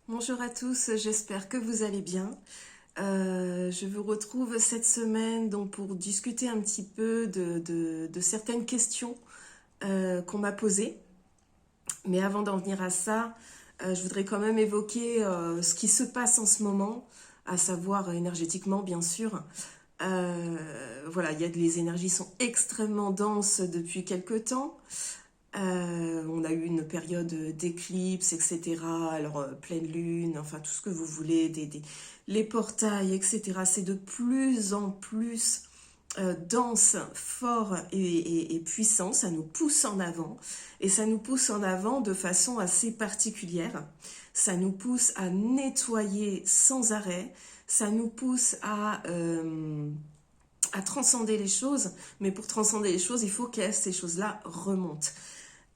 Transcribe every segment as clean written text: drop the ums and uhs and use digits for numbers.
Bonjour à tous, j'espère que vous allez bien. Je vous retrouve cette semaine donc pour discuter un petit peu de certaines questions qu'on m'a posées. Mais avant d'en venir à ça, je voudrais quand même évoquer ce qui se passe en ce moment, à savoir énergétiquement bien sûr. Voilà, les énergies sont extrêmement denses depuis quelque temps. On a eu une période d'éclipse, etc. Alors, pleine lune, enfin tout ce que vous voulez, les portails, etc. C'est de plus en plus dense, fort et puissant. Ça nous pousse en avant. Et ça nous pousse en avant de façon assez particulière. Ça nous pousse à nettoyer sans arrêt. Ça nous pousse à transcender les choses. Mais pour transcender les choses, il faut que ces choses-là remontent.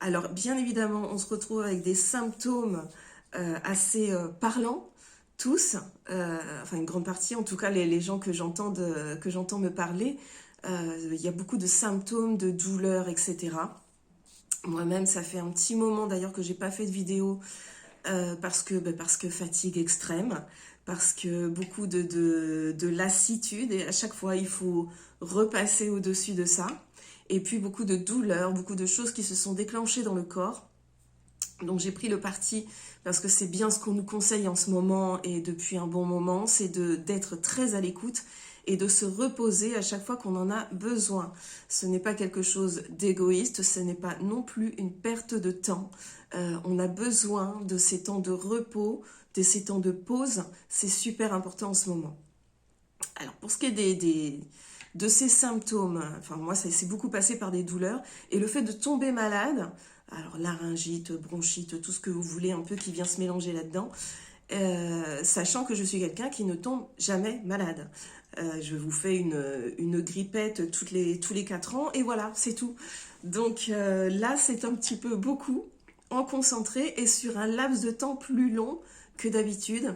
Alors, bien évidemment, on se retrouve avec des symptômes assez parlants, tous, enfin une grande partie, en tout cas les gens que j'entends me parler, il y a beaucoup de symptômes, de douleurs, etc. Moi-même, ça fait un petit moment d'ailleurs que j'ai pas fait de vidéo parce que fatigue extrême, parce que beaucoup de lassitude et à chaque fois il faut repasser au-dessus de ça. Et puis beaucoup de douleurs, beaucoup de choses qui se sont déclenchées dans le corps. Donc j'ai pris le parti, parce que c'est bien ce qu'on nous conseille en ce moment et depuis un bon moment, c'est d'être très à l'écoute et de se reposer à chaque fois qu'on en a besoin. Ce n'est pas quelque chose d'égoïste, ce n'est pas non plus une perte de temps. On a besoin de ces temps de repos, de ces temps de pause, c'est super important en ce moment. Alors pour ce qui est de ces symptômes, enfin moi ça s'est beaucoup passé par des douleurs et le fait de tomber malade, alors laryngite, bronchite, tout ce que vous voulez un peu qui vient se mélanger là-dedans, sachant que je suis quelqu'un qui ne tombe jamais malade. Je vous fais une grippette tous les 4 ans et voilà, c'est tout. Donc là c'est un petit peu beaucoup en concentré et sur un laps de temps plus long que d'habitude.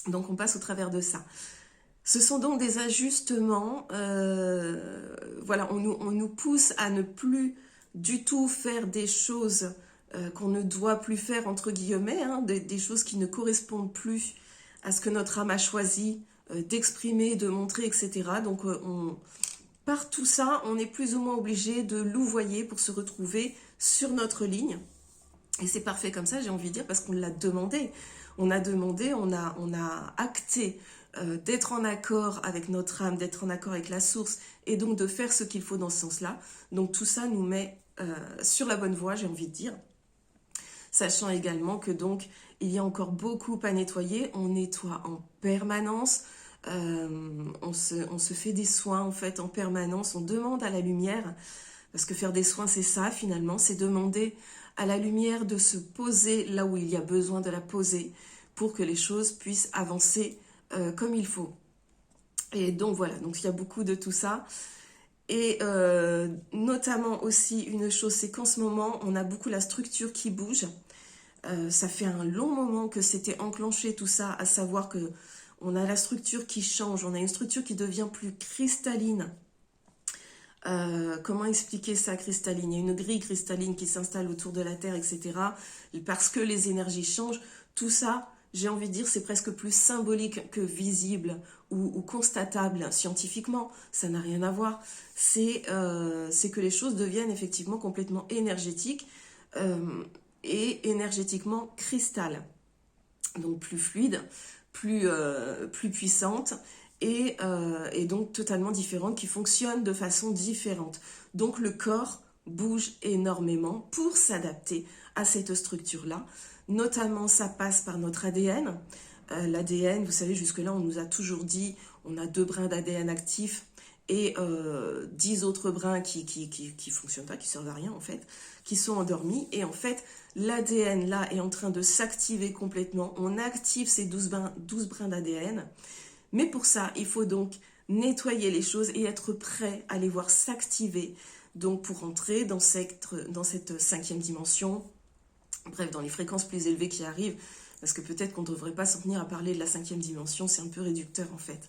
Donc on passe au travers de ça. Ce sont donc des ajustements, voilà, on nous pousse à ne plus du tout faire des choses qu'on ne doit plus faire, entre guillemets, hein, des choses qui ne correspondent plus à ce que notre âme a choisi d'exprimer, de montrer, etc. Donc par tout ça, on est plus ou moins obligé de louvoyer pour se retrouver sur notre ligne. Et c'est parfait comme ça, j'ai envie de dire, parce qu'on l'a demandé. On a demandé, on a acté d'être en accord avec notre âme, d'être en accord avec la source, et donc de faire ce qu'il faut dans ce sens-là. Donc tout ça nous met sur la bonne voie, j'ai envie de dire. Sachant également que donc il y a encore beaucoup à nettoyer, on nettoie en permanence, on se fait des soins en fait en permanence, on demande à la lumière, parce que faire des soins c'est ça finalement, c'est demander à la lumière de se poser là où il y a besoin de la poser pour que les choses puissent avancer comme il faut. Et donc voilà, donc il y a beaucoup de tout ça. Et notamment aussi une chose, c'est qu'en ce moment, on a beaucoup la structure qui bouge. Ça fait un long moment que c'était enclenché tout ça, à savoir que on a la structure qui change, on a une structure qui devient plus cristalline. Comment expliquer ça, cristalline? Il y a une grille cristalline qui s'installe autour de la Terre, etc. Parce que les énergies changent. Tout ça, j'ai envie de dire, c'est presque plus symbolique que visible ou constatable scientifiquement. Ça n'a rien à voir. C'est que les choses deviennent effectivement complètement énergétiques et énergétiquement cristal. Donc plus fluide, plus puissante et donc totalement différente, qui fonctionne de façon différente. Donc le corps bouge énormément pour s'adapter à cette structure-là. Notamment, ça passe par notre ADN. L'ADN, vous savez, jusque-là, on nous a toujours dit, on a 2 brins d'ADN actifs et 10 autres brins qui fonctionnent pas, qui servent à rien en fait, qui sont endormis. Et en fait, l'ADN là est en train de s'activer complètement. On active ces 12 brins d'ADN. Mais pour ça, il faut donc nettoyer les choses et être prêt à les voir s'activer. Donc pour entrer dans cette 5e dimension, bref, dans les fréquences plus élevées qui arrivent, parce que peut-être qu'on ne devrait pas s'en tenir à parler de la 5e dimension, c'est un peu réducteur en fait.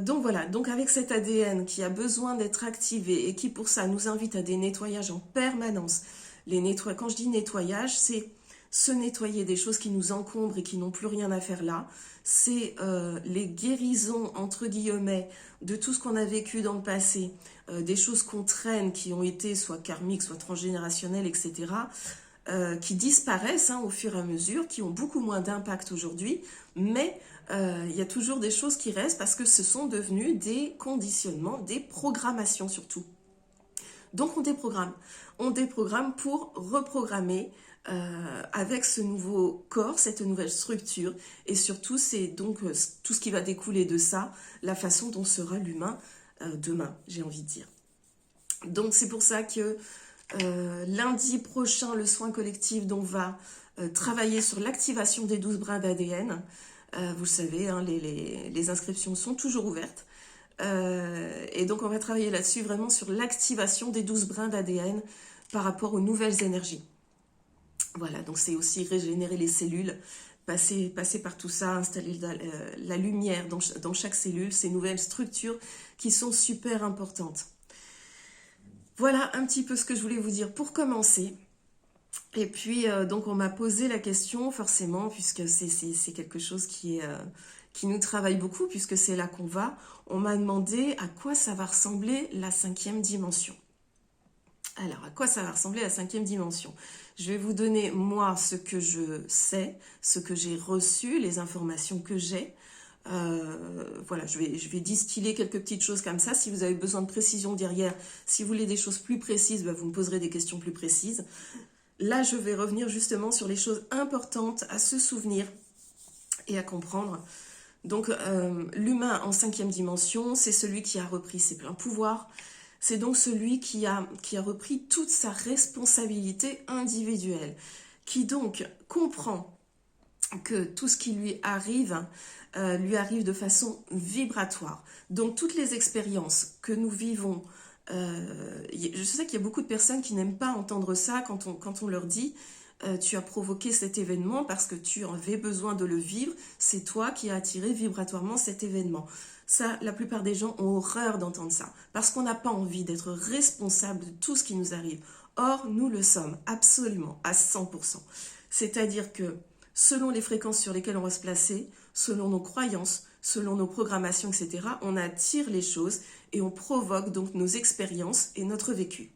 Donc voilà, donc avec cet ADN qui a besoin d'être activé et qui pour ça nous invite à des nettoyages en permanence. Quand je dis nettoyage, c'est se nettoyer des choses qui nous encombrent et qui n'ont plus rien à faire là. C'est les guérisons, entre guillemets, de tout ce qu'on a vécu dans le passé, des choses qu'on traîne, qui ont été soit karmiques, soit transgénérationnelles, etc., qui disparaissent au fur et à mesure, qui ont beaucoup moins d'impact aujourd'hui, mais il y a toujours des choses qui restent parce que ce sont devenus des conditionnements, des programmations surtout. Donc on déprogramme pour reprogrammer avec ce nouveau corps, cette nouvelle structure, et surtout c'est donc tout ce qui va découler de ça, la façon dont sera l'humain demain, j'ai envie de dire. Donc c'est pour ça que lundi prochain, le soin collectif, on va travailler sur l'activation des 12 brins d'ADN. Vous le savez, hein, les inscriptions sont toujours ouvertes. Et donc on va travailler là-dessus vraiment sur l'activation des 12 brins d'ADN par rapport aux nouvelles énergies. Voilà, donc c'est aussi régénérer les cellules, passer par tout ça, installer la lumière dans chaque cellule, ces nouvelles structures qui sont super importantes. Voilà un petit peu ce que je voulais vous dire pour commencer. Et puis, donc on m'a posé la question, forcément, puisque c'est quelque chose qui nous travaille beaucoup, puisque c'est là qu'on va. On m'a demandé à quoi ça va ressembler la 5e dimension. Alors, à quoi ça va ressembler la 5e dimension? Je vais vous donner, moi, ce que je sais, ce que j'ai reçu, les informations que j'ai. Voilà, je vais distiller quelques petites choses comme ça. Si vous avez besoin de précision derrière, si vous voulez des choses plus précises, vous me poserez des questions plus précises. Là, je vais revenir justement sur les choses importantes à se souvenir et à comprendre. Donc, l'humain en 5e dimension, c'est celui qui a repris ses pleins pouvoirs. C'est donc celui qui a repris toute sa responsabilité individuelle, qui donc comprend que tout ce qui lui arrive de façon vibratoire. Donc, toutes les expériences que nous vivons, je sais qu'il y a beaucoup de personnes qui n'aiment pas entendre ça quand on leur dit tu as provoqué cet événement parce que tu avais besoin de le vivre, c'est toi qui as attiré vibratoirement cet événement. Ça, la plupart des gens ont horreur d'entendre ça, parce qu'on n'a pas envie d'être responsable de tout ce qui nous arrive. Or, nous le sommes, absolument, à 100%. C'est-à-dire que, selon les fréquences sur lesquelles on va se placer, selon nos croyances, selon nos programmations, etc., on attire les choses et on provoque donc nos expériences et notre vécu.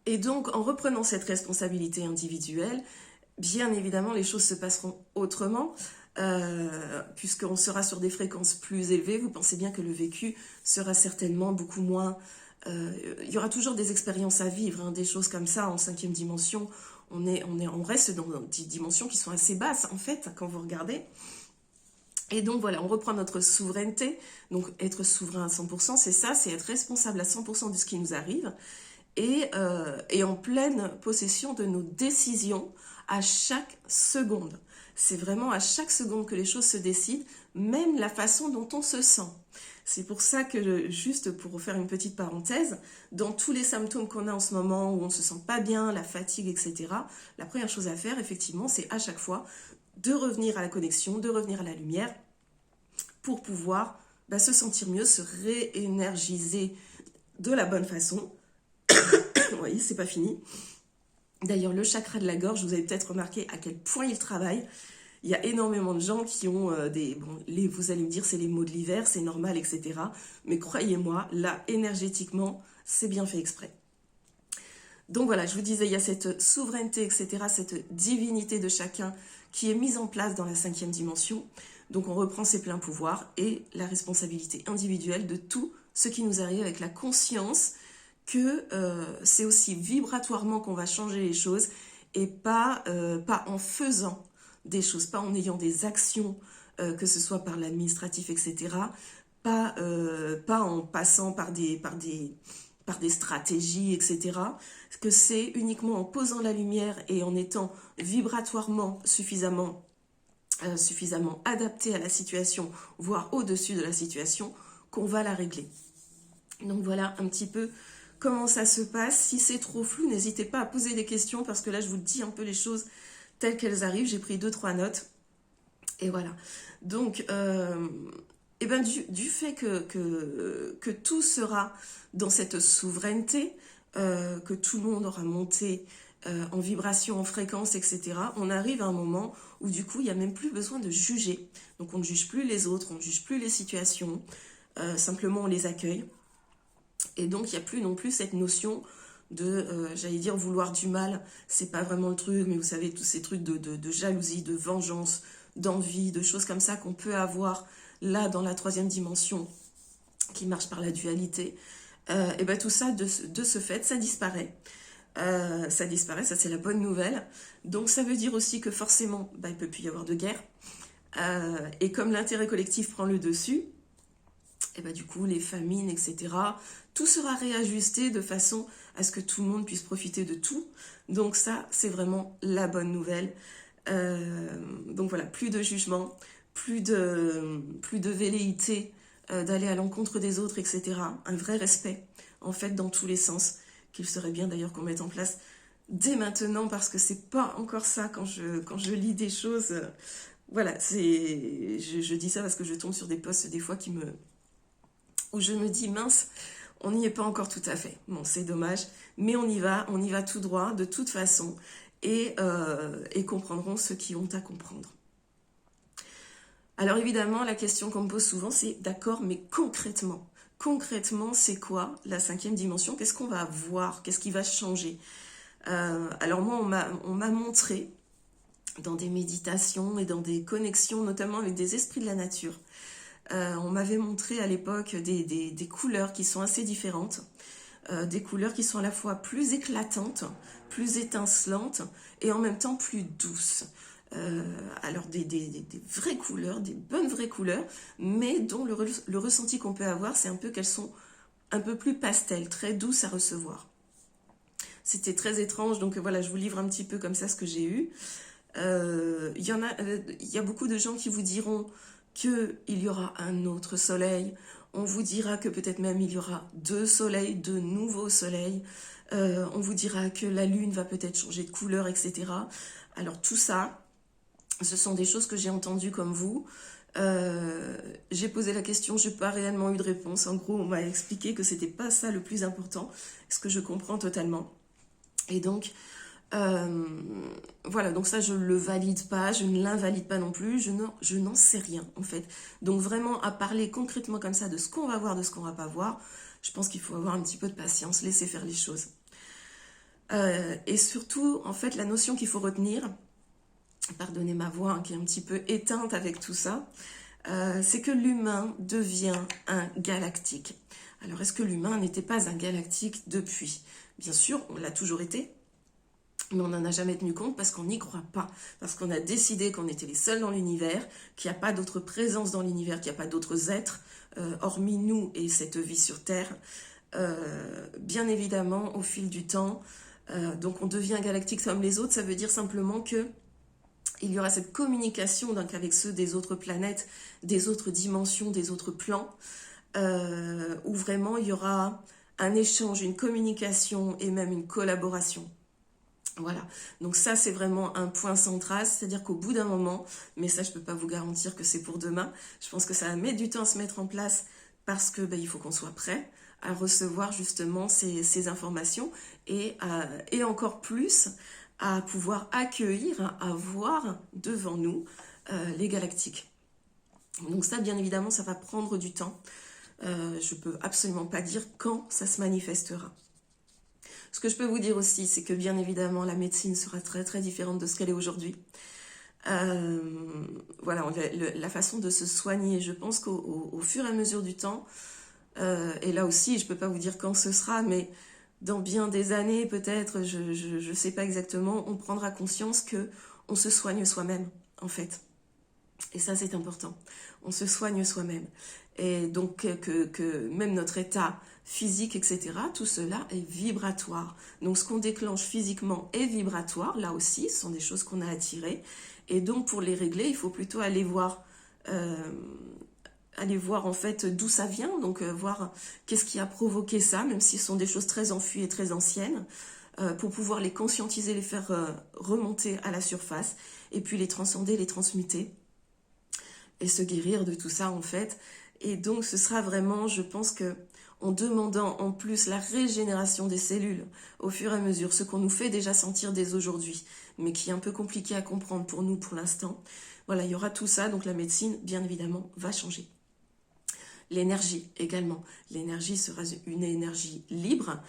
Et donc, en reprenant cette responsabilité individuelle, bien évidemment, les choses se passeront autrement, puisqu'on sera sur des fréquences plus élevées. Vous pensez bien que le vécu sera certainement beaucoup moins... il y aura toujours des expériences à vivre, des choses comme ça en 5e dimension. On reste dans des dimensions qui sont assez basses, en fait, quand vous regardez. Et donc voilà, on reprend notre souveraineté. Donc être souverain à 100%, c'est ça, c'est être responsable à 100% de ce qui nous arrive et en pleine possession de nos décisions à chaque seconde. C'est vraiment à chaque seconde que les choses se décident, même la façon dont on se sent. C'est pour ça que, juste pour faire une petite parenthèse, dans tous les symptômes qu'on a en ce moment, où on ne se sent pas bien, la fatigue, etc., la première chose à faire, effectivement, c'est à chaque fois de revenir à la connexion, de revenir à la lumière, pour pouvoir se sentir mieux, se réénergiser de la bonne façon. Vous voyez, c'est pas fini. D'ailleurs, le chakra de la gorge, vous avez peut-être remarqué à quel point il travaille. Il y a énormément de gens qui ont vous allez me dire, c'est les maux de l'hiver, c'est normal, etc. Mais croyez-moi, là, énergétiquement, c'est bien fait exprès. Donc voilà, je vous disais, il y a cette souveraineté, etc., cette divinité de chacun qui est mise en place dans la 5e dimension. Donc on reprend ses pleins pouvoirs et la responsabilité individuelle de tout ce qui nous arrive avec la conscience que c'est aussi vibratoirement qu'on va changer les choses et pas en faisant des choses, pas en ayant des actions, que ce soit par l'administratif, etc., pas en passant par des stratégies, etc., que c'est uniquement en posant la lumière et en étant vibratoirement suffisamment adapté à la situation, voire au-dessus de la situation, qu'on va la régler. Donc voilà un petit peu comment ça se passe. Si c'est trop flou, n'hésitez pas à poser des questions, parce que là, je vous dis un peu les choses telles qu'elles arrivent. J'ai pris 2-3 notes. Et voilà. Donc, du fait que tout sera dans cette souveraineté, que tout le monde aura monté en vibration, en fréquence, etc., on arrive à un moment où du coup, il n'y a même plus besoin de juger. Donc on ne juge plus les autres, on ne juge plus les situations, simplement on les accueille. Et donc il n'y a plus non plus cette notion de, j'allais dire, vouloir du mal. C'est pas vraiment le truc, mais vous savez, tous ces trucs de jalousie, de vengeance, d'envie, de choses comme ça qu'on peut avoir là dans la troisième dimension, qui marche par la dualité. Et bien tout ça, de ce fait, ça disparaît. Ça disparaît, ça c'est la bonne nouvelle. Donc ça veut dire aussi que forcément, il ne peut plus y avoir de guerre. Et comme l'intérêt collectif prend le dessus, et du coup les famines, etc., tout sera réajusté de façon à ce que tout le monde puisse profiter de tout. Donc ça, c'est vraiment la bonne nouvelle. Donc voilà, plus de jugement, plus de velléité d'aller à l'encontre des autres, etc. Un vrai respect, en fait, dans tous les sens, qu'il serait bien d'ailleurs qu'on mette en place dès maintenant, parce que c'est pas encore ça quand je lis des choses. Voilà, je dis ça parce que je tombe sur des posts des fois où je me dis, mince, on n'y est pas encore tout à fait. Bon, c'est dommage, mais on y va tout droit, de toute façon, et comprendront ceux qui ont à comprendre. Alors évidemment, la question qu'on me pose souvent, c'est d'accord, mais concrètement, c'est quoi la cinquième dimension? Qu'est-ce qu'on va voir? Qu'est-ce qui va changer? Alors moi, on m'a montré dans des méditations et dans des connexions, notamment avec des esprits de la nature, on m'avait montré à l'époque des couleurs qui sont assez différentes, des couleurs qui sont à la fois plus éclatantes, plus étincelantes et en même temps plus douces. Alors des vraies couleurs, des bonnes vraies couleurs, mais dont le ressenti qu'on peut avoir, c'est un peu qu'elles sont un peu plus pastel, très douces à recevoir. C'était très étrange, donc voilà, je vous livre un petit peu comme ça ce que j'ai eu. Il y a beaucoup de gens qui vous diront qu'il y aura un autre soleil. On vous dira que peut-être même il y aura 2 soleils, 2 nouveaux soleils. On vous dira que la lune va peut-être changer de couleur, etc. Alors tout ça, ce sont des choses que j'ai entendues comme vous. J'ai posé la question, je n'ai pas réellement eu de réponse. En gros, on m'a expliqué que c'était pas ça le plus important, ce que je comprends totalement. Et donc, voilà, donc ça je ne le valide pas, je ne l'invalide pas non plus, je n'en sais rien en fait. Donc vraiment à parler concrètement comme ça de ce qu'on va voir, de ce qu'on va pas voir, je pense qu'il faut avoir un petit peu de patience, laisser faire les choses. Et surtout, en fait, la notion qu'il faut retenir, pardonnez ma voix hein, qui est un petit peu éteinte avec tout ça, c'est que l'humain devient un galactique. Alors est-ce que l'humain n'était pas un galactique depuis? Bien sûr, on l'a toujours été, mais on n'en a jamais tenu compte parce qu'on n'y croit pas, parce qu'on a décidé qu'on était les seuls dans l'univers, qu'il n'y a pas d'autre présence dans l'univers, qu'il n'y a pas d'autres êtres, hormis nous et cette vie sur Terre. Bien évidemment, au fil du temps, donc on devient galactique comme les autres, ça veut dire simplement que il y aura cette communication donc avec ceux des autres planètes, des autres dimensions, des autres plans, où vraiment il y aura un échange, une communication et même une collaboration. Voilà, donc ça c'est vraiment un point central, c'est-à-dire qu'au bout d'un moment, mais ça je ne peux pas vous garantir que c'est pour demain, je pense que ça va mettre du temps à se mettre en place parce que il faut qu'on soit prêt à recevoir justement ces informations et encore plus à pouvoir accueillir, à voir devant nous les galactiques. Donc ça bien évidemment ça va prendre du temps, je ne peux absolument pas dire quand ça se manifestera. Ce que je peux vous dire aussi, c'est que bien évidemment, la médecine sera très très différente de ce qu'elle est aujourd'hui. Voilà, la façon de se soigner, je pense qu'au fur et à mesure du temps, et là aussi, je ne peux pas vous dire quand ce sera, mais dans bien des années peut-être, je ne sais pas exactement, on prendra conscience qu'on se soigne soi-même, en fait. Et ça, c'est important. On se soigne soi-même. Et donc, que même notre état physique, etc., tout cela est vibratoire. Donc, ce qu'on déclenche physiquement est vibratoire. Là aussi, ce sont des choses qu'on a attirées. Et donc, pour les régler, il faut plutôt aller voir en fait d'où ça vient. Donc, voir qu'est-ce qui a provoqué ça, même si ce sont des choses très enfuies et très anciennes, pour pouvoir les conscientiser, les faire remonter à la surface, et puis les transcender, les transmuter, et se guérir de tout ça, en fait. Et donc, ce sera vraiment, je pense que en demandant en plus la régénération des cellules au fur et à mesure, ce qu'on nous fait déjà sentir dès aujourd'hui, mais qui est un peu compliqué à comprendre pour nous pour l'instant. Voilà, il y aura tout ça, donc la médecine, bien évidemment, va changer. L'énergie également. L'énergie sera une énergie libre,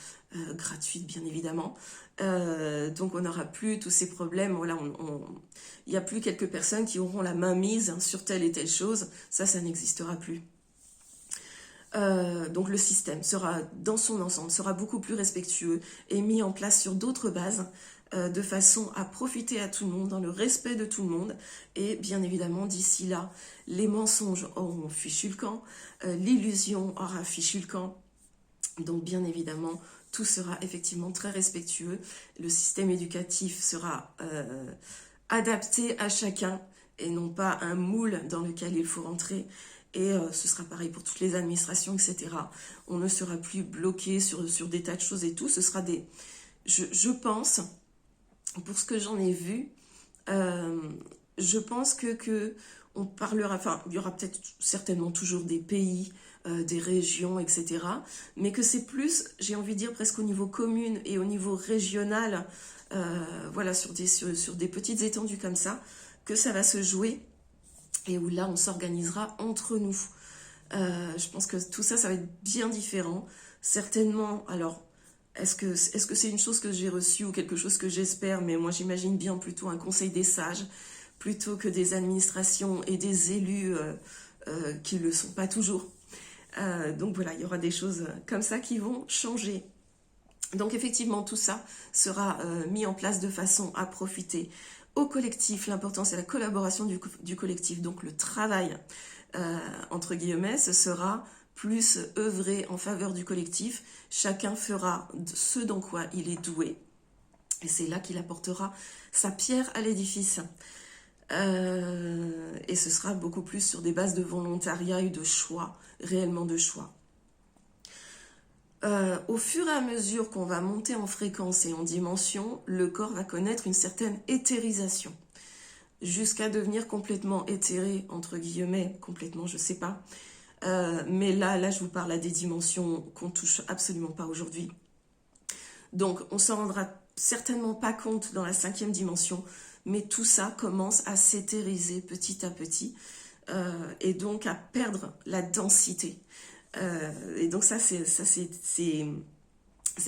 gratuite bien évidemment. Donc on n'aura plus tous ces problèmes. Voilà, il n'y a plus quelques personnes qui auront la main mise sur telle et telle chose. Ça n'existera plus. Donc le système sera, dans son ensemble, sera beaucoup plus respectueux et mis en place sur d'autres bases, de façon à profiter à tout le monde, dans le respect de tout le monde. Et bien évidemment, d'ici là, les mensonges auront fichu le camp, l'illusion aura fichu le camp. Donc bien évidemment, tout sera effectivement très respectueux. Le système éducatif sera adapté à chacun et non pas un moule dans lequel il faut rentrer. Et ce sera pareil pour toutes les administrations, etc. On ne sera plus bloqué sur des tas de choses et tout. Ce sera des... Je pense, pour ce que j'en ai vu, je pense que on parlera... Enfin, il y aura peut-être certainement toujours des pays, des régions, etc. Mais que c'est plus, j'ai envie de dire, presque au niveau commune et au niveau régional, voilà, sur des petites étendues comme ça, que ça va se jouer. Et où là, on s'organisera entre nous. Je pense que tout ça, ça va être bien différent. Certainement, alors, est-ce que c'est une chose que j'ai reçue ou quelque chose que j'espère? Mais moi, j'imagine bien plutôt un conseil des sages, plutôt que des administrations et des élus qui ne le sont pas toujours. Donc voilà, il y aura des choses comme ça qui vont changer. Donc effectivement, tout ça sera mis en place de façon à profiter au collectif. L'important, c'est la collaboration du collectif. Donc le travail, entre guillemets, ce sera plus œuvrer en faveur du collectif. Chacun fera ce dans quoi il est doué. Et c'est là qu'il apportera sa pierre à l'édifice. Et ce sera beaucoup plus sur des bases de volontariat et de choix, réellement de choix. Au fur et à mesure qu'on va monter en fréquence et en dimension, le corps va connaître une certaine éthérisation, jusqu'à devenir complètement éthéré, entre guillemets, complètement, je sais pas. Mais là, je vous parle à des dimensions qu'on touche absolument pas aujourd'hui. Donc, on s'en rendra certainement pas compte dans la 5e dimension, mais tout ça commence à s'éthériser petit à petit, et donc à perdre la densité. Et donc ça c'est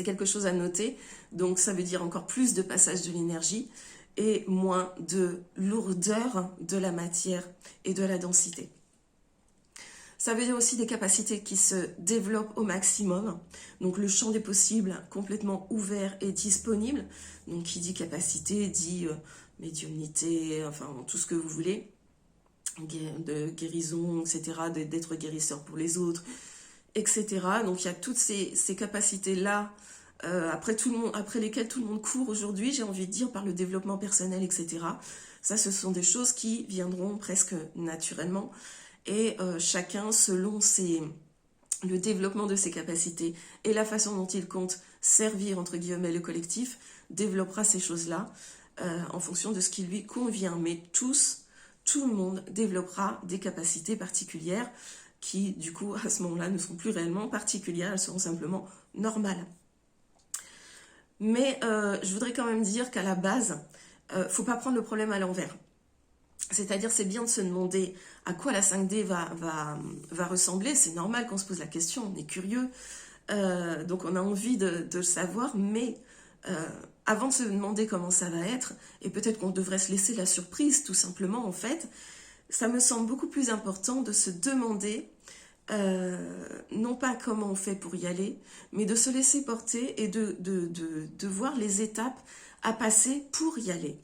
quelque chose à noter. Donc ça veut dire encore plus de passage de l'énergie et moins de lourdeur de la matière et de la densité. Ça veut dire aussi des capacités qui se développent au maximum. Donc le champ des possibles complètement ouvert et disponible. Donc qui dit capacité dit médiumnité, enfin tout ce que vous voulez, de guérison, etc., d'être guérisseur pour les autres, etc. Donc il y a toutes ces capacités-là après lesquelles tout le monde court aujourd'hui, j'ai envie de dire, par le développement personnel, etc. Ça, ce sont des choses qui viendront presque naturellement. Et chacun, selon le développement de ses capacités et la façon dont il compte servir, entre guillemets, le collectif, développera ces choses-là en fonction de ce qui lui convient. Mais tout le monde développera des capacités particulières qui, du coup, à ce moment-là, ne seront plus réellement particulières, elles seront simplement normales. Mais je voudrais quand même dire qu'à la base, faut pas prendre le problème à l'envers. C'est-à-dire, c'est bien de se demander à quoi la 5D va ressembler. C'est normal qu'on se pose la question, on est curieux. Donc, on a envie de le savoir, mais avant de se demander comment ça va être, et peut-être qu'on devrait se laisser la surprise, tout simplement, en fait, ça me semble beaucoup plus important de se demander, non pas comment on fait pour y aller, mais de se laisser porter et de voir les étapes à passer pour y aller.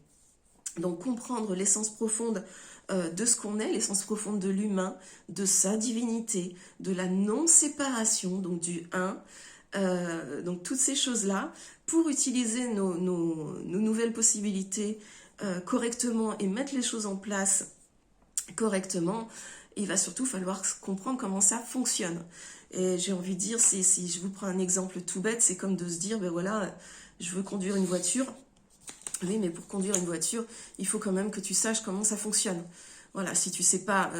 Donc comprendre l'essence profonde de ce qu'on est, l'essence profonde de l'humain, de sa divinité, de la non-séparation, donc du un, donc toutes ces choses-là, pour utiliser nos nouvelles possibilités correctement et mettre les choses en place correctement, il va surtout falloir comprendre comment ça fonctionne. Et j'ai envie de dire, si je vous prends un exemple tout bête, c'est comme de se dire, ben voilà, je veux conduire une voiture. Oui, mais pour conduire une voiture, il faut quand même que tu saches comment ça fonctionne. Voilà, si tu sais pas,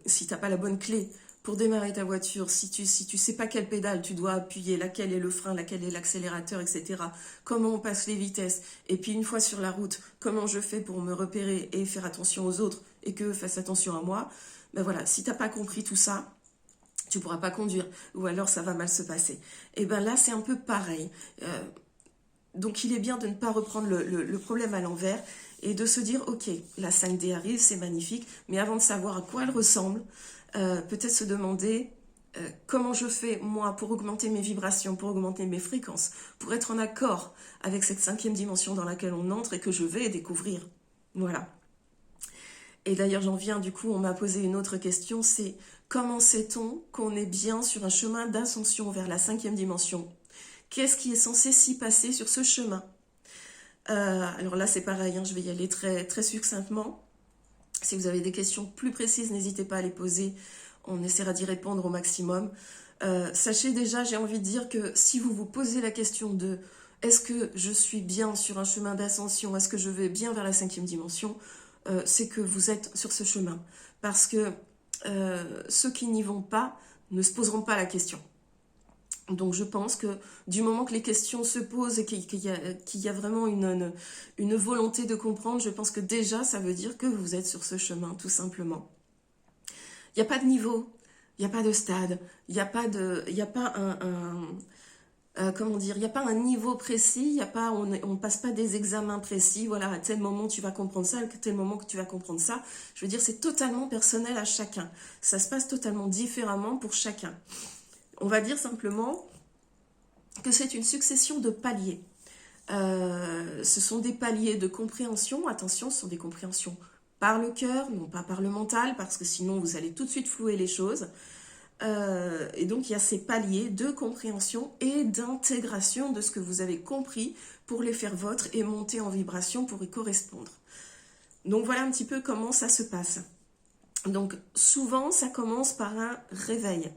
si t'as pas la bonne clé pour démarrer ta voiture, si tu sais pas quelle pédale tu dois appuyer, laquelle est le frein, laquelle est l'accélérateur, etc. Comment on passe les vitesses, et puis une fois sur la route, comment je fais pour me repérer et faire attention aux autres et qu'eux fassent attention à moi, ben voilà, si t'as pas compris tout ça, tu pourras pas conduire, ou alors ça va mal se passer. Et ben là, c'est un peu pareil. Donc il est bien de ne pas reprendre le problème à l'envers et de se dire, ok, la 5D arrive, c'est magnifique, mais avant de savoir à quoi elle ressemble, peut-être se demander comment je fais, moi, pour augmenter mes vibrations, pour augmenter mes fréquences, pour être en accord avec cette 5e dimension dans laquelle on entre et que je vais découvrir. Voilà. Et d'ailleurs, j'en viens, du coup, on m'a posé une autre question, c'est comment sait-on qu'on est bien sur un chemin d'ascension vers la 5e dimension? Qu'est-ce qui est censé s'y passer sur ce chemin? Alors là, c'est pareil, hein, je vais y aller très, très succinctement. Si vous avez des questions plus précises, n'hésitez pas à les poser. On essaiera d'y répondre au maximum. Sachez déjà, j'ai envie de dire que si vous vous posez la question de est-ce que je suis bien sur un chemin d'ascension, est-ce que je vais bien vers la 5e dimension, c'est que vous êtes sur ce chemin. Parce que ceux qui n'y vont pas ne se poseront pas la question. Donc je pense que du moment que les questions se posent et qu'il y a vraiment une volonté de comprendre, je pense que déjà ça veut dire que vous êtes sur ce chemin, tout simplement. Il n'y a pas de niveau, il n'y a pas de stade, il n'y a pas comment dire, il n'y a pas un niveau précis, il y a pas, on ne passe pas des examens précis, voilà, à tel moment tu vas comprendre ça, à tel moment que tu vas comprendre ça. Je veux dire, c'est totalement personnel à chacun. Ça se passe totalement différemment pour chacun. On va dire simplement que c'est une succession de paliers. Ce sont des paliers de compréhension. Attention, ce sont des compréhensions par le cœur, non pas par le mental, parce que sinon vous allez tout de suite flouer les choses. Et donc il y a ces paliers de compréhension et d'intégration de ce que vous avez compris pour les faire vôtres et monter en vibration pour y correspondre. Donc voilà un petit peu comment ça se passe. Donc souvent ça commence par un réveil.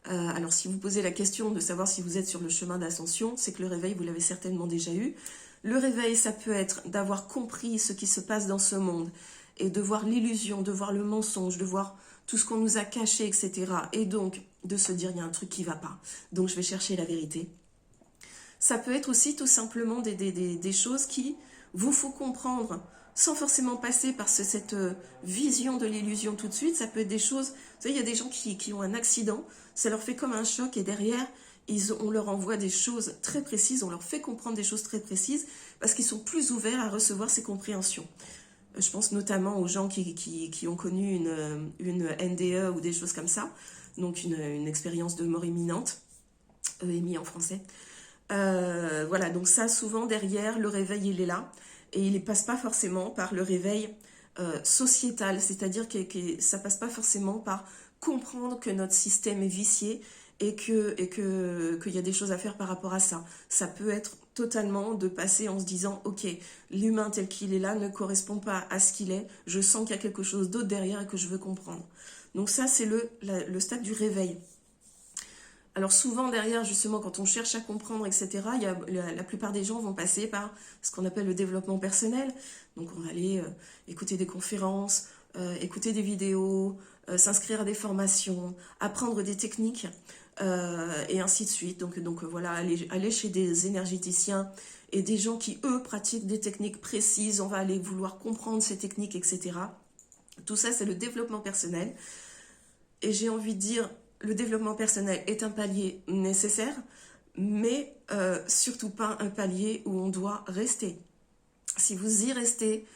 Alors si vous posez la question de savoir si vous êtes sur le chemin d'ascension, c'est que le réveil, vous l'avez certainement déjà eu. Le réveil, ça peut être d'avoir compris ce qui se passe dans ce monde et de voir l'illusion, de voir le mensonge, de voir tout ce qu'on nous a caché, etc. Et donc de se dire, il y a un truc qui ne va pas, donc je vais chercher la vérité. Ça peut être aussi tout simplement des choses qui vous faut comprendre sans forcément passer par cette vision de l'illusion tout de suite. Ça peut être des choses, vous savez, il y a des gens qui ont un accident, ça leur fait comme un choc et derrière, on leur envoie des choses très précises, on leur fait comprendre des choses très précises parce qu'ils sont plus ouverts à recevoir ces compréhensions. Je pense notamment aux gens qui ont connu une NDE ou des choses comme ça, donc une expérience de mort imminente, EMI en français. Voilà, donc ça, souvent derrière, le réveil, il est là. Et il ne passe pas forcément par le réveil sociétal, c'est-à-dire que ça ne passe pas forcément par comprendre que notre système est vicié et qu'il y a des choses à faire par rapport à ça. Ça peut être totalement de passer en se disant « Ok, l'humain tel qu'il est là ne correspond pas à ce qu'il est, je sens qu'il y a quelque chose d'autre derrière et que je veux comprendre. » Donc ça, c'est le stade du réveil. Alors souvent derrière, justement, quand on cherche à comprendre, etc., la plupart des gens vont passer par ce qu'on appelle le développement personnel. Donc on va aller écouter des conférences, écouter des vidéos, s'inscrire à des formations, apprendre des techniques, et ainsi de suite. Donc voilà, aller chez des énergéticiens et des gens qui, eux, pratiquent des techniques précises. On va aller vouloir comprendre ces techniques, etc. Tout ça, c'est le développement personnel. Et j'ai envie de dire, le développement personnel est un palier nécessaire, mais surtout pas un palier où on doit rester. Si vous y restez,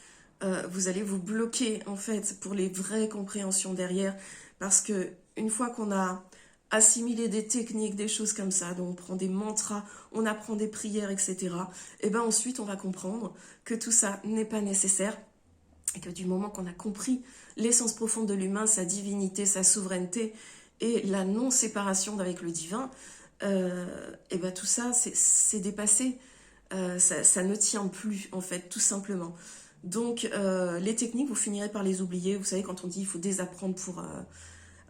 vous allez vous bloquer en fait pour les vraies compréhensions derrière, parce que une fois qu'on a assimilé des techniques, des choses comme ça, donc on prend des mantras, on apprend des prières, etc., et ben ensuite on va comprendre que tout ça n'est pas nécessaire, et que du moment qu'on a compris l'essence profonde de l'humain, sa divinité, sa souveraineté, et la non-séparation avec le divin, et ben tout ça, c'est dépassé. Ça ne tient plus, en fait, tout simplement. Donc, les techniques, vous finirez par les oublier. Vous savez, quand on dit qu'il faut désapprendre pour...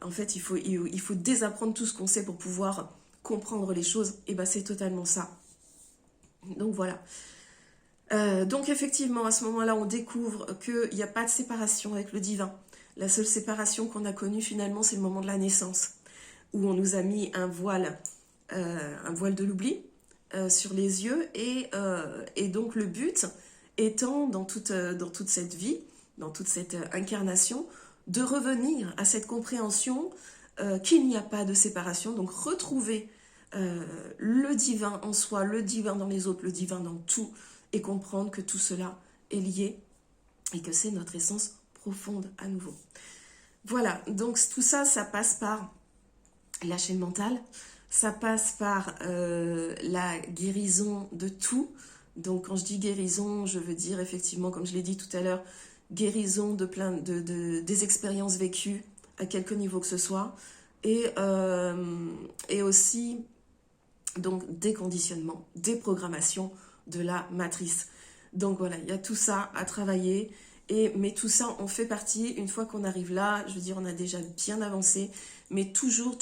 en fait, il faut désapprendre tout ce qu'on sait pour pouvoir comprendre les choses. Et ben c'est totalement ça. Donc, voilà. Donc, effectivement, à ce moment-là, on découvre qu'il n'y a pas de séparation avec le divin. La seule séparation qu'on a connue finalement, c'est le moment de la naissance, où on nous a mis un voile de l'oubli sur les yeux, et donc le but étant dans toute cette vie, dans toute cette incarnation, de revenir à cette compréhension qu'il n'y a pas de séparation, donc retrouver le divin en soi, le divin dans les autres, le divin dans tout, et comprendre que tout cela est lié et que c'est notre essence profonde à nouveau. Voilà, donc tout ça, ça passe par lâcher le mental, ça passe par la guérison de tout. Donc quand je dis guérison, je veux dire effectivement, comme je l'ai dit tout à l'heure, guérison des expériences vécues à quelque niveau que ce soit, et aussi donc déconditionnement, déprogrammation de la matrice. Donc voilà, il y a tout ça à travailler, mais tout ça on fait partie. Une fois qu'on arrive là, je veux dire, on a déjà bien avancé, mais toujours,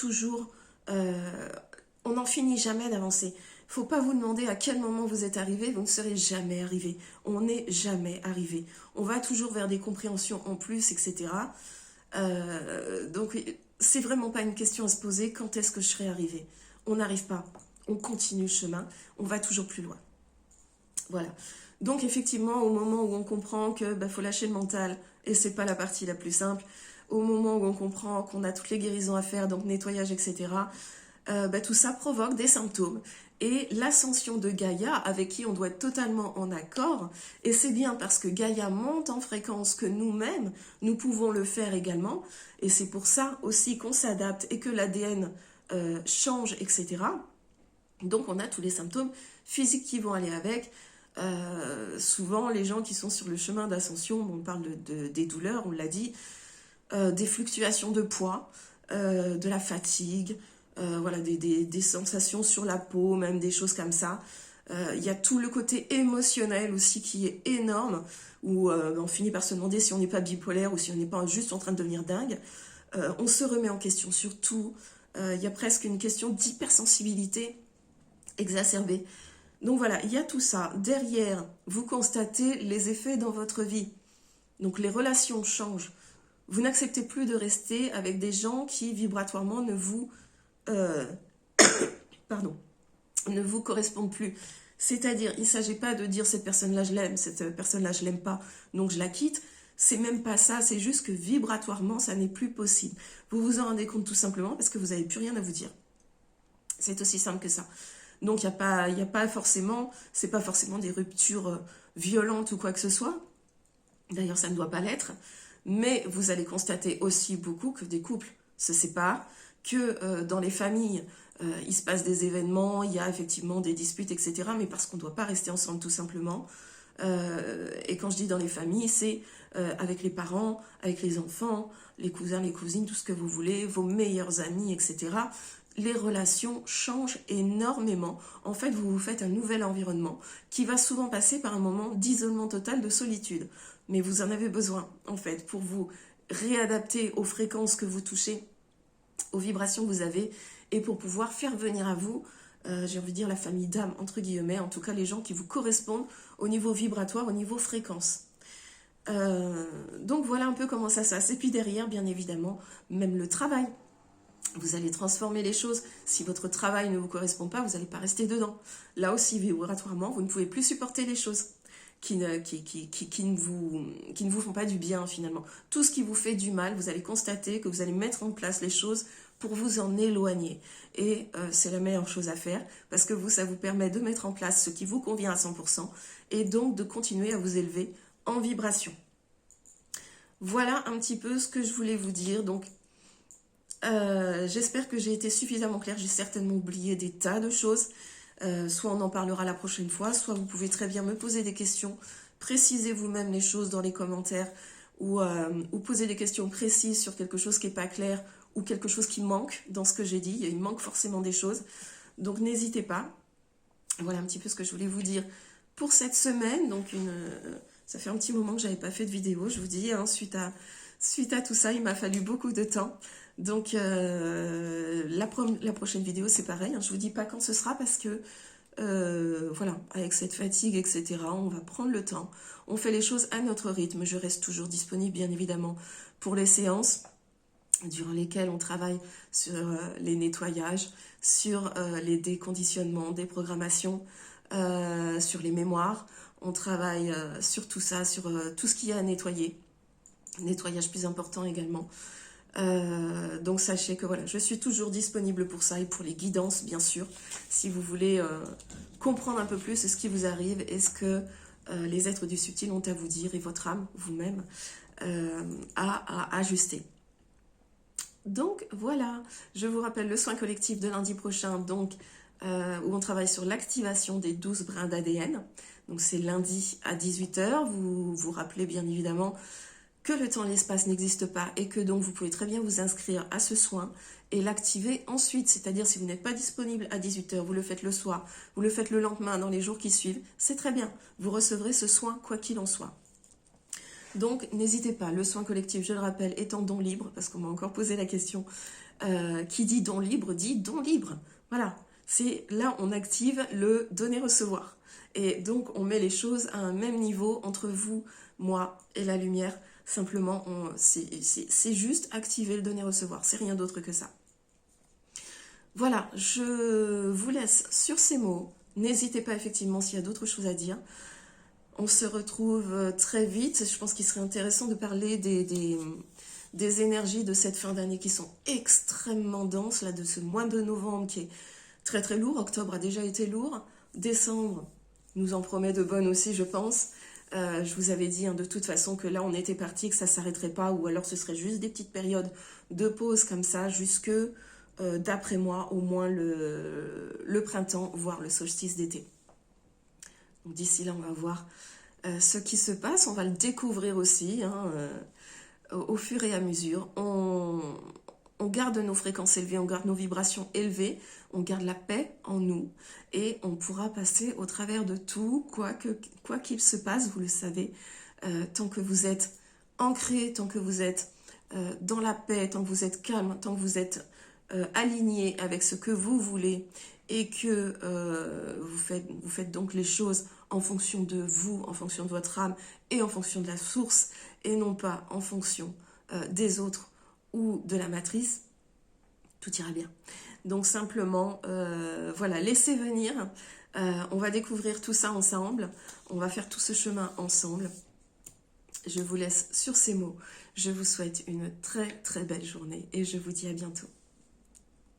on n'en finit jamais d'avancer. Il ne faut pas vous demander à quel moment vous êtes arrivé, vous ne serez jamais arrivé. On n'est jamais arrivé. On va toujours vers des compréhensions en plus, etc. Donc, c'est vraiment pas une question à se poser, quand est-ce que je serai arrivé? On n'arrive pas. On continue le chemin, on va toujours plus loin. Voilà. Donc, effectivement, au moment où on comprend que faut lâcher le mental, et c'est pas la partie la plus simple, au moment où on comprend qu'on a toutes les guérisons à faire, donc nettoyage, etc., tout ça provoque des symptômes. Et l'ascension de Gaïa, avec qui on doit être totalement en accord, et c'est bien parce que Gaïa monte en fréquence que nous-mêmes, nous pouvons le faire également, et c'est pour ça aussi qu'on s'adapte et que l'ADN change, etc. Donc on a tous les symptômes physiques qui vont aller avec. Souvent, les gens qui sont sur le chemin d'ascension, on parle des douleurs, on l'a dit, des fluctuations de poids, de la fatigue, voilà, des sensations sur la peau, même des choses comme ça. Il y a tout le côté émotionnel aussi qui est énorme, où on finit par se demander si on n'est pas bipolaire ou si on n'est pas juste en train de devenir dingue. On se remet en question sur tout. Il y a presque une question d'hypersensibilité exacerbée. Donc voilà, il y a tout ça. Derrière, vous constatez les effets dans votre vie. Donc les relations changent. Vous n'acceptez plus de rester avec des gens qui vibratoirement ne vous correspondent plus. C'est-à-dire, il ne s'agit pas de dire cette personne-là je l'aime, cette personne-là je l'aime pas, donc je la quitte. C'est même pas ça, c'est juste que vibratoirement ça n'est plus possible. Vous vous en rendez compte tout simplement parce que vous n'avez plus rien à vous dire. C'est aussi simple que ça. Donc il n'y a pas forcément, c'est pas forcément des ruptures violentes ou quoi que ce soit. D'ailleurs ça ne doit pas l'être. Mais vous allez constater aussi beaucoup que des couples se séparent, que dans les familles, il se passe des événements, il y a effectivement des disputes, etc. Mais parce qu'on ne doit pas rester ensemble tout simplement. Et quand je dis dans les familles, c'est avec les parents, avec les enfants, les cousins, les cousines, tout ce que vous voulez, vos meilleurs amis, etc. Les relations changent énormément. En fait, vous vous faites un nouvel environnement qui va souvent passer par un moment d'isolement total, de solitude. Mais vous en avez besoin, en fait, pour vous réadapter aux fréquences que vous touchez, aux vibrations que vous avez, et pour pouvoir faire venir à vous, j'ai envie de dire la famille d'âme, entre guillemets, en tout cas les gens qui vous correspondent au niveau vibratoire, au niveau fréquence. Donc voilà un peu comment ça se passe. Et puis derrière, bien évidemment, même le travail. Vous allez transformer les choses. Si votre travail ne vous correspond pas, vous n'allez pas rester dedans. Là aussi, vibratoirement, vous ne pouvez plus supporter les choses qui ne vous font pas du bien finalement. Tout ce qui vous fait du mal, vous allez constater que vous allez mettre en place les choses pour vous en éloigner. Et c'est la meilleure chose à faire parce que ça vous permet de mettre en place ce qui vous convient à 100% et donc de continuer à vous élever en vibration. Voilà un petit peu ce que je voulais vous dire. Donc, j'espère que j'ai été suffisamment claire. J'ai certainement oublié des tas de choses. Soit on en parlera la prochaine fois, soit vous pouvez très bien me poser des questions. Précisez vous-même les choses dans les commentaires ou poser des questions précises sur quelque chose qui n'est pas clair ou quelque chose qui manque dans ce que j'ai dit. Il manque forcément des choses. Donc n'hésitez pas. Voilà un petit peu ce que je voulais vous dire pour cette semaine. Donc ça fait un petit moment que je n'avais pas fait de vidéo, je vous dis, hein, suite à tout ça, il m'a fallu beaucoup de temps. Donc la prochaine vidéo c'est pareil, hein, je vous dis pas quand ce sera parce que voilà, avec cette fatigue, etc. On va prendre le temps, on fait les choses à notre rythme. Je reste toujours disponible, bien évidemment, pour les séances durant lesquelles on travaille sur les nettoyages, sur les déconditionnements, déprogrammations, sur les mémoires. On travaille sur tout ça, sur tout ce qu'il y a à nettoyer. Nettoyage plus important également. Donc sachez que voilà, je suis toujours disponible pour ça et pour les guidances, bien sûr. Si vous voulez comprendre un peu plus ce qui vous arrive et ce que les êtres du subtil ont à vous dire et votre âme, vous-même, à ajuster. Donc voilà, je vous rappelle le soin collectif de lundi prochain, donc où on travaille sur l'activation des 12 brins d'ADN. Donc c'est lundi à 18h. Vous vous rappelez bien évidemment que le temps et l'espace n'existent pas et que donc vous pouvez très bien vous inscrire à ce soin et l'activer ensuite. C'est-à-dire si vous n'êtes pas disponible à 18h, vous le faites le soir, vous le faites le lendemain, dans les jours qui suivent, c'est très bien. Vous recevrez ce soin quoi qu'il en soit. Donc n'hésitez pas, le soin collectif, je le rappelle, est en don libre, parce qu'on m'a encore posé la question, qui dit don libre, dit don libre. Voilà, c'est là on active le donner-recevoir. Et donc on met les choses à un même niveau entre vous, moi et la lumière. Simplement, c'est juste activer le donner-recevoir, c'est rien d'autre que ça. Voilà, je vous laisse sur ces mots. N'hésitez pas effectivement s'il y a d'autres choses à dire. On se retrouve très vite. Je pense qu'il serait intéressant de parler des énergies de cette fin d'année qui sont extrêmement denses, là, de ce mois de novembre qui est très très lourd. Octobre a déjà été lourd. Décembre nous en promet de bonnes aussi, je pense. Je vous avais dit de toute façon que là on était parti, que ça ne s'arrêterait pas, ou alors ce serait juste des petites périodes de pause comme ça, jusque d'après moi au moins le printemps, voire le solstice d'été. Donc d'ici là on va voir ce qui se passe, on va le découvrir aussi au fur et à mesure. On garde nos fréquences élevées, on garde nos vibrations élevées, on garde la paix en nous et on pourra passer au travers de tout, quoi qu'il se passe, vous le savez, tant que vous êtes ancré, tant que vous êtes dans la paix, tant que vous êtes calme, tant que vous êtes aligné avec ce que vous voulez et que vous faites donc les choses en fonction de vous, en fonction de votre âme et en fonction de la source et non pas en fonction des autres ou de la matrice, tout ira bien. Donc simplement, voilà, laissez venir. On va découvrir tout ça ensemble. On va faire tout ce chemin ensemble. Je vous laisse sur ces mots. Je vous souhaite une très très belle journée et je vous dis à bientôt.